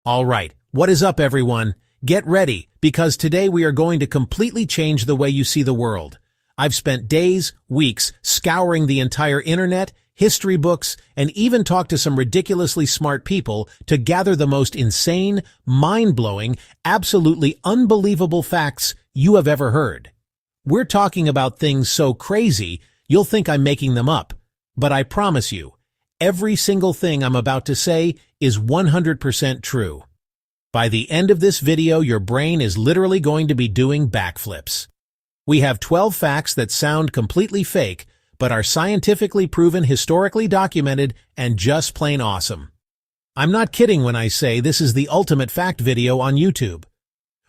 Alright, what is up everyone? Get ready, because today we are going to completely change the way you see the world. I've spent days, weeks, scouring the entire internet, history books, and even talked to some ridiculously smart people to gather the most insane, mind-blowing, absolutely unbelievable facts you have ever heard. We're talking about things so crazy, you'll think I'm making them up. But I promise you, every single thing I'm about to say is 100% true. By the end of this video, your brain is literally going to be doing backflips. We have 12 facts that sound completely fake, but are scientifically proven, historically documented, and just plain awesome. I'm not kidding when I say this is the ultimate fact video on YouTube.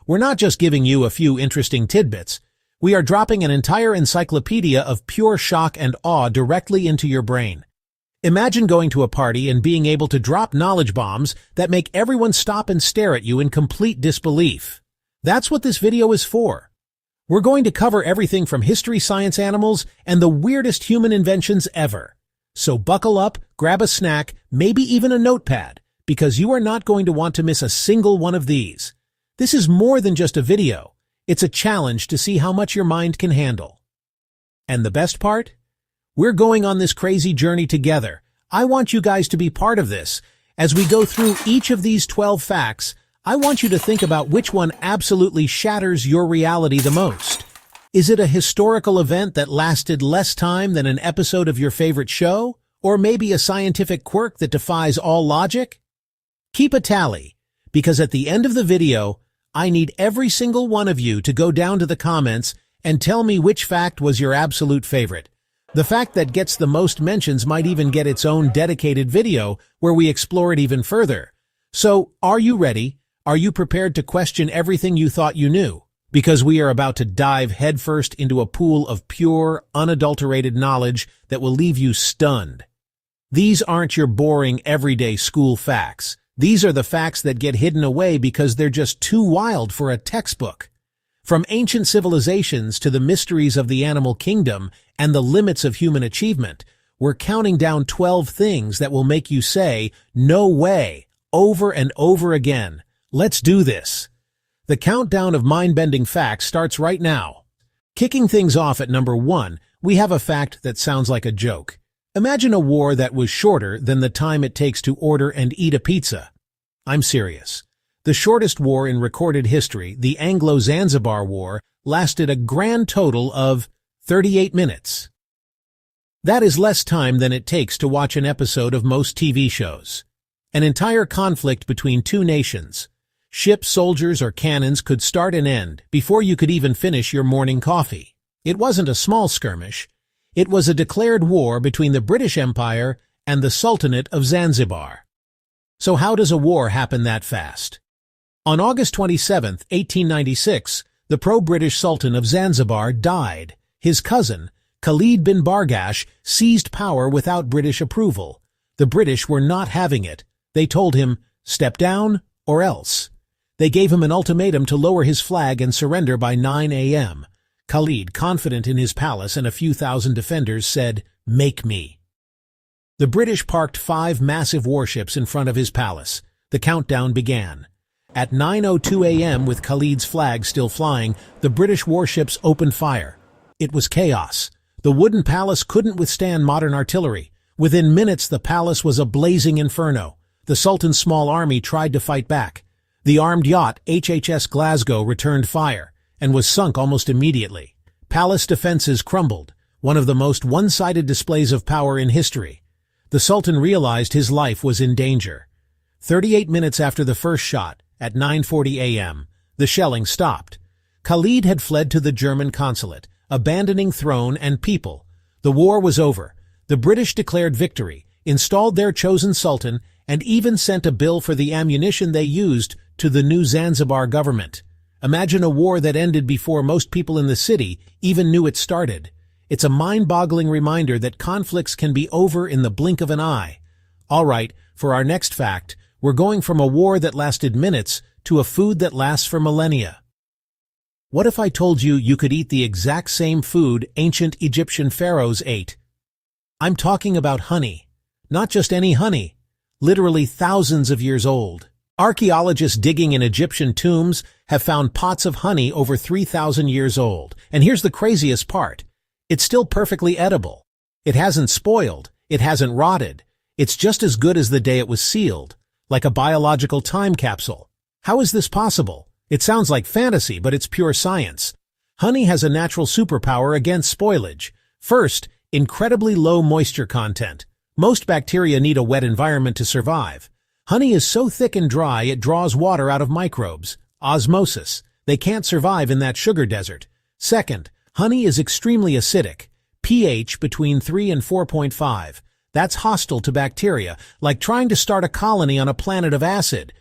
We're not just giving you a few interesting tidbits. We are dropping an entire encyclopedia of pure shock and awe directly into your brain. Imagine going to a party and being able to drop knowledge bombs that make everyone stop and stare at you in complete disbelief. That's what this video is for. We're going to cover everything from history, science, animals, and the weirdest human inventions ever. So buckle up, grab a snack, maybe even a notepad, because you are not going to want to miss a single one of these. This is more than just a video. It's a challenge to see how much your mind can handle. And the best part? We're going on this crazy journey together. I want you guys to be part of this. As we go through each of these 12 facts, I want you to think about which one absolutely shatters your reality the most. Is it a historical event that lasted less time than an episode of your favorite show? Or maybe a scientific quirk that defies all logic? Keep a tally, because at the end of the video, I need every single one of you to go down to the comments and tell me which fact was your absolute favorite. The fact that gets the most mentions might even get its own dedicated video where we explore it even further. So, are you ready? Are you prepared to question everything you thought you knew? Because we are about to dive headfirst into a pool of pure, unadulterated knowledge that will leave you stunned. These aren't your boring, everyday school facts. These are the facts that get hidden away because they're just too wild for a textbook. From ancient civilizations to the mysteries of the animal kingdom and the limits of human achievement, we're counting down 12 things that will make you say, "No way," over and over again. Let's do this. The countdown of mind-bending facts starts right now. Kicking things off at number 1, we have a fact that sounds like a joke. Imagine a war that was shorter than the time it takes to order and eat a pizza. I'm serious. The shortest war in recorded history, the Anglo-Zanzibar War, lasted a grand total of 38 minutes. That is less time than it takes to watch an episode of most TV shows. An entire conflict between two nations. Ships, soldiers, or cannons could start and end before you could even finish your morning coffee. It wasn't a small skirmish. It was a declared war between the British Empire and the Sultanate of Zanzibar. So how does a war happen that fast? On August 27, 1896, the pro-British Sultan of Zanzibar died. His cousin, Khalid bin Bargash, seized power without British approval. The British were not having it. They told him, "Step down or else." They gave him an ultimatum to lower his flag and surrender by 9 a.m. Khalid, confident in his palace and a few thousand defenders, said, "Make me." The British parked 5 massive warships in front of his palace. The countdown began. At 9:02 a.m., with Khalid's flag still flying, the British warships opened fire. It was chaos. The wooden palace couldn't withstand modern artillery. Within minutes, the palace was a blazing inferno. The Sultan's small army tried to fight back. The armed yacht HHS Glasgow returned fire and was sunk almost immediately. Palace defenses crumbled, one of the most one-sided displays of power in history. The Sultan realized his life was in danger. 38 minutes after the first shot, at 9:40 a.m., the shelling stopped. Khalid had fled to the German consulate, abandoning throne and people. The war was over. The British declared victory, installed their chosen sultan, and even sent a bill for the ammunition they used to the new Zanzibar government. Imagine a war that ended before most people in the city even knew it started. It's a mind-boggling reminder that conflicts can be over in the blink of an eye. All right, for our next fact, we're going from a war that lasted minutes to a food that lasts for millennia. What if I told you you could eat the exact same food ancient Egyptian pharaohs ate? I'm talking about honey. Not just any honey, literally thousands of years old. Archaeologists digging in Egyptian tombs have found pots of honey over 3,000 years old. And here's the craziest part. It's still perfectly edible. It hasn't spoiled. It hasn't rotted. It's just as good as the day it was sealed, like a biological time capsule. How is this possible? It sounds like fantasy, but it's pure science. Honey has a natural superpower against spoilage. First, incredibly low moisture content. Most bacteria need a wet environment to survive. Honey is so thick and dry it draws water out of microbes. Osmosis. They can't survive in that sugar desert. Second, honey is extremely acidic. pH between 3 and 4.5. That's hostile to bacteria, like trying to start a colony on a planet of acid.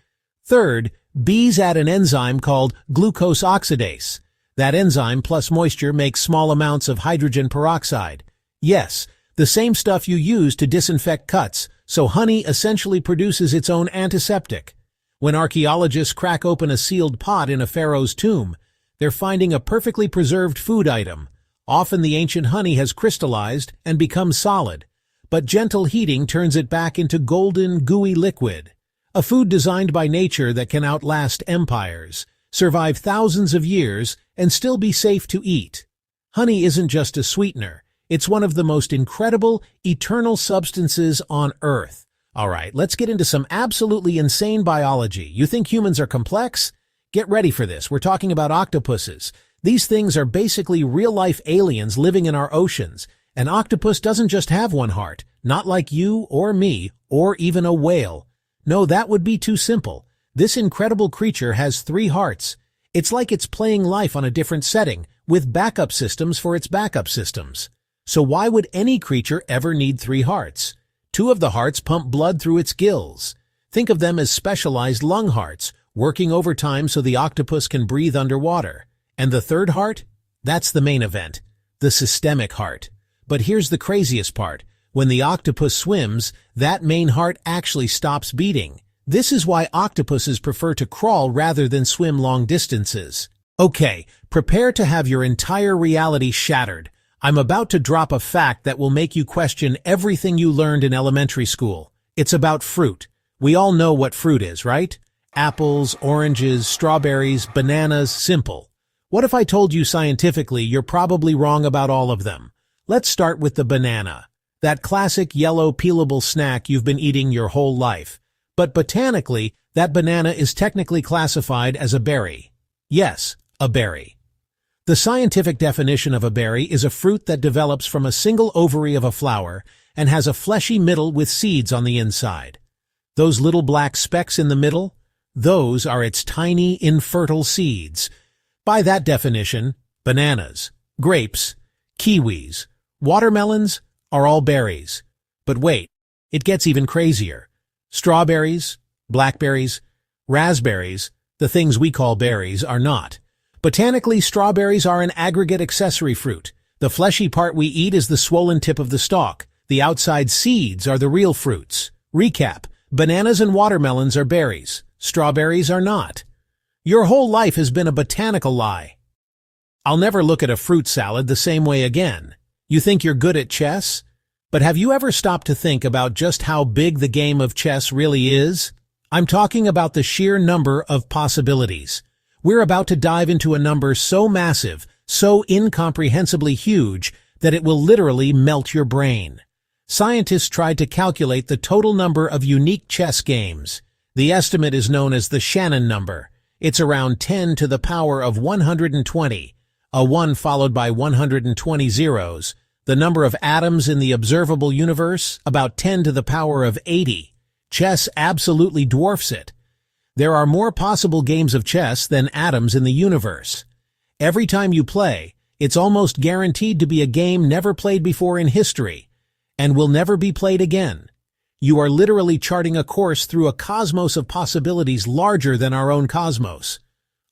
Third, bees add an enzyme called glucose oxidase. That enzyme plus moisture makes small amounts of hydrogen peroxide. Yes, the same stuff you use to disinfect cuts, so honey essentially produces its own antiseptic. When archaeologists crack open a sealed pot in a pharaoh's tomb, they're finding a perfectly preserved food item. Often the ancient honey has crystallized and become solid, but gentle heating turns it back into golden, gooey liquid. A food designed by nature that can outlast empires, survive thousands of years, and still be safe to eat. Honey isn't just a sweetener. It's one of the most incredible, eternal substances on Earth. All right, let's get into some absolutely insane biology. You think humans are complex? Get ready for this. We're talking about octopuses. These things are basically real-life aliens living in our oceans. An octopus doesn't just have one heart, not like you or me, or even a whale. No, that would be too simple. This incredible creature has 3 hearts. It's like it's playing life on a different setting, with backup systems for its backup systems. So why would any creature ever need 3 hearts? 2 of the hearts pump blood through its gills. Think of them as specialized lung hearts, working overtime so the octopus can breathe underwater. And the 3rd heart? That's the main event, the systemic heart. But here's the craziest part. When the octopus swims, that main heart actually stops beating. This is why octopuses prefer to crawl rather than swim long distances. Okay, prepare to have your entire reality shattered. I'm about to drop a fact that will make you question everything you learned in elementary school. It's about fruit. We all know what fruit is, right? Apples, oranges, strawberries, bananas, simple. What if I told you scientifically you're probably wrong about all of them? Let's start with the banana. That classic yellow peelable snack you've been eating your whole life. But botanically, that banana is technically classified as a berry. Yes, a berry. The scientific definition of a berry is a fruit that develops from a single ovary of a flower and has a fleshy middle with seeds on the inside. Those little black specks in the middle? Those are its tiny, infertile seeds. By that definition, bananas, grapes, kiwis, watermelons are all berries. But wait, it gets even crazier. Strawberries, blackberries, raspberries, the things we call berries, are not. Botanically, strawberries are an aggregate accessory fruit. The fleshy part we eat is the swollen tip of the stalk. The outside seeds are the real fruits. Recap: bananas and watermelons are berries. Strawberries are not. Your whole life has been a botanical lie. I'll never look at a fruit salad the same way again. You think you're good at chess? But have you ever stopped to think about just how big the game of chess really is? I'm talking about the sheer number of possibilities. We're about to dive into a number so massive, so incomprehensibly huge, that it will literally melt your brain. Scientists tried to calculate the total number of unique chess games. The estimate is known as the Shannon number. It's around 10 to the power of 120, a 1 followed by 120 zeros. The number of atoms in the observable universe, about 10 to the power of 80. Chess absolutely dwarfs it. There are more possible games of chess than atoms in the universe. Every time you play, it's almost guaranteed to be a game never played before in history, and will never be played again. You are literally charting a course through a cosmos of possibilities larger than our own cosmos.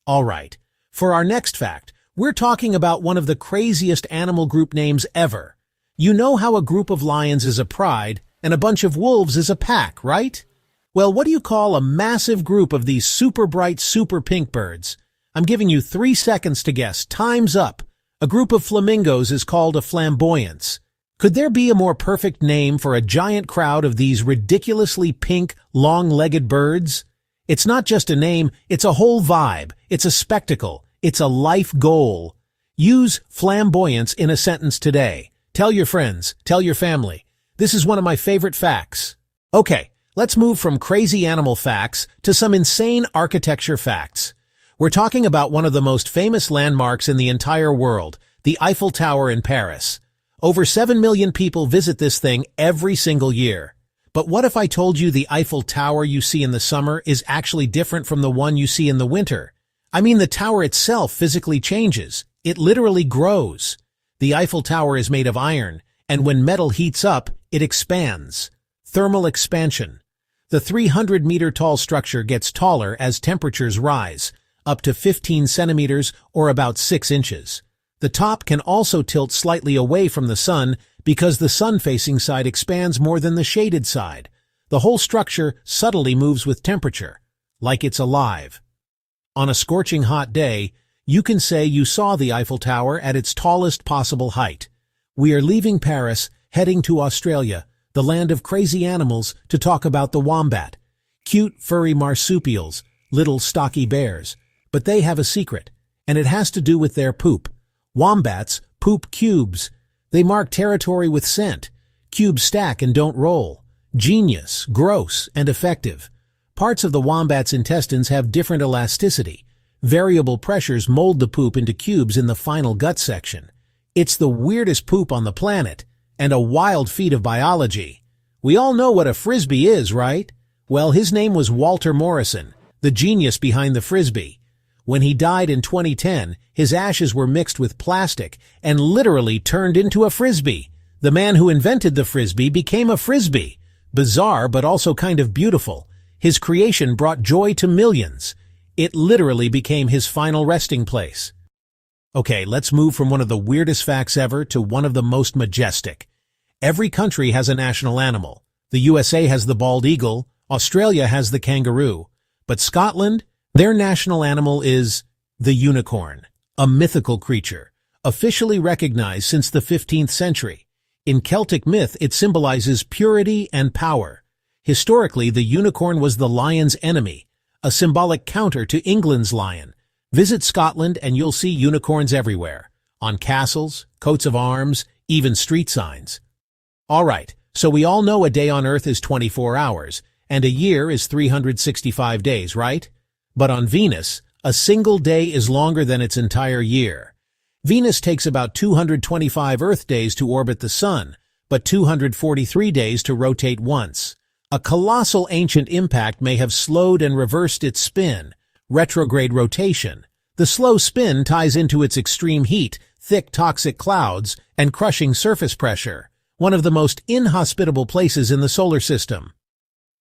All right, for our next fact, we're talking about one of the craziest animal group names ever. You know how a group of lions is a pride and a bunch of wolves is a pack, right? Well, what do you call a massive group of these super bright, super pink birds? I'm giving you 3 seconds to guess. Time's up. A group of flamingos is called a flamboyance. Could there be a more perfect name for a giant crowd of these ridiculously pink, long-legged birds? It's not just a name, it's a whole vibe. It's a spectacle. It's a life goal. Use flamboyance in a sentence today. Tell your friends, tell your family. This is one of my favorite facts. Okay, let's move from crazy animal facts to some insane architecture facts. We're talking about one of the most famous landmarks in the entire world, the Eiffel Tower in Paris. Over 7 million people visit this thing every single year. But what if I told you the Eiffel Tower you see in the summer is actually different from the one you see in the winter? I mean, the tower itself physically changes. It literally grows. The Eiffel Tower is made of iron, and when metal heats up, it expands. Thermal expansion. The 300-meter-tall structure gets taller as temperatures rise, up to 15 centimeters or about 6 inches. The top can also tilt slightly away from the sun because the sun-facing side expands more than the shaded side. The whole structure subtly moves with temperature, like it's alive. On a scorching hot day, you can say you saw the Eiffel Tower at its tallest possible height. We are leaving Paris, heading to Australia, the land of crazy animals, to talk about the wombat. Cute, furry marsupials, little stocky bears. But they have a secret, and it has to do with their poop. Wombats poop cubes. They mark territory with scent. Cubes stack and don't roll. Genius, gross, and effective. Parts of the wombat's intestines have different elasticity. Variable pressures mold the poop into cubes in the final gut section. It's the weirdest poop on the planet, and a wild feat of biology. We all know what a frisbee is, right? Well, his name was Walter Morrison, the genius behind the frisbee. When he died in 2010, his ashes were mixed with plastic and literally turned into a frisbee. The man who invented the frisbee became a frisbee. Bizarre, but also kind of beautiful. His creation brought joy to millions. It literally became his final resting place. Okay, let's move from one of the weirdest facts ever to one of the most majestic. Every country has a national animal. The USA has the bald eagle, Australia has the kangaroo. But Scotland, their national animal is the unicorn, a mythical creature, officially recognized since the 15th century. In Celtic myth, it symbolizes purity and power. Historically, the unicorn was the lion's enemy, a symbolic counter to England's lion. Visit Scotland and you'll see unicorns everywhere, on castles, coats of arms, even street signs. Alright, so we all know a day on Earth is 24 hours, and a year is 365 days, right? But on Venus, a single day is longer than its entire year. Venus takes about 225 Earth days to orbit the Sun, but 243 days to rotate once. A colossal ancient impact may have slowed and reversed its spin, retrograde rotation. The slow spin ties into its extreme heat, thick toxic clouds, and crushing surface pressure, one of the most inhospitable places in the solar system.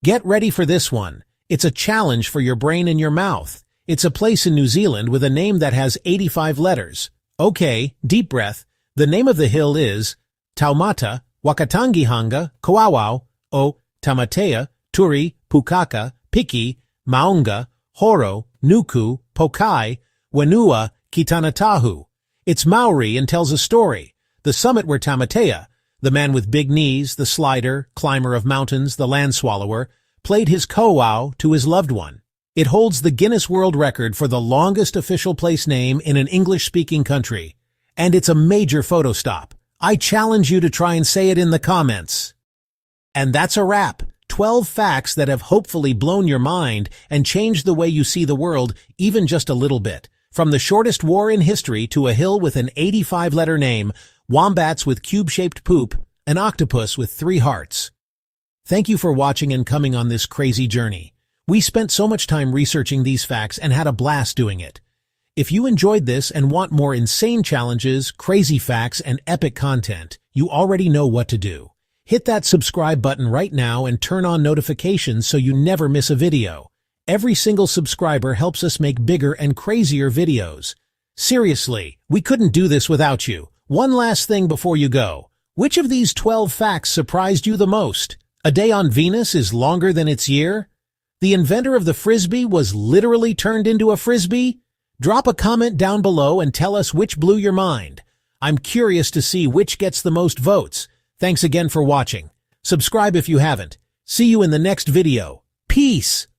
Get ready for this one. It's a challenge for your brain and your mouth. It's a place in New Zealand with a name that has 85 letters. Okay, deep breath. The name of the hill is Taumata, Wakatangihanga, Kauau, o Tamatea, Turi, Pukaka, Piki, Maunga, Horo, Nuku, Pokai, Wenua, Kitanatahu. It's Maori and tells a story. The summit where Tamatea, the man with big knees, the slider, climber of mountains, the land swallower, played his kauau to his loved one. It holds the Guinness World Record for the longest official place name in an English-speaking country. And it's a major photo stop. I challenge you to try and say it in the comments. And that's a wrap. 12 facts that have hopefully blown your mind and changed the way you see the world, even just a little bit. From the shortest war in history to a hill with an 85-letter name, wombats with cube-shaped poop, an octopus with 3 hearts. Thank you for watching and coming on this crazy journey. We spent so much time researching these facts and had a blast doing it. If you enjoyed this and want more insane challenges, crazy facts, and epic content, you already know what to do. Hit that subscribe button right now and turn on notifications so you never miss a video. Every single subscriber helps us make bigger and crazier videos. Seriously, we couldn't do this without you. One last thing before you go. Which of these 12 facts surprised you the most? A day on Venus is longer than its year? The inventor of the frisbee was literally turned into a frisbee? Drop a comment down below and tell us which blew your mind. I'm curious to see which gets the most votes. Thanks again for watching. Subscribe if you haven't. See you in the next video. Peace!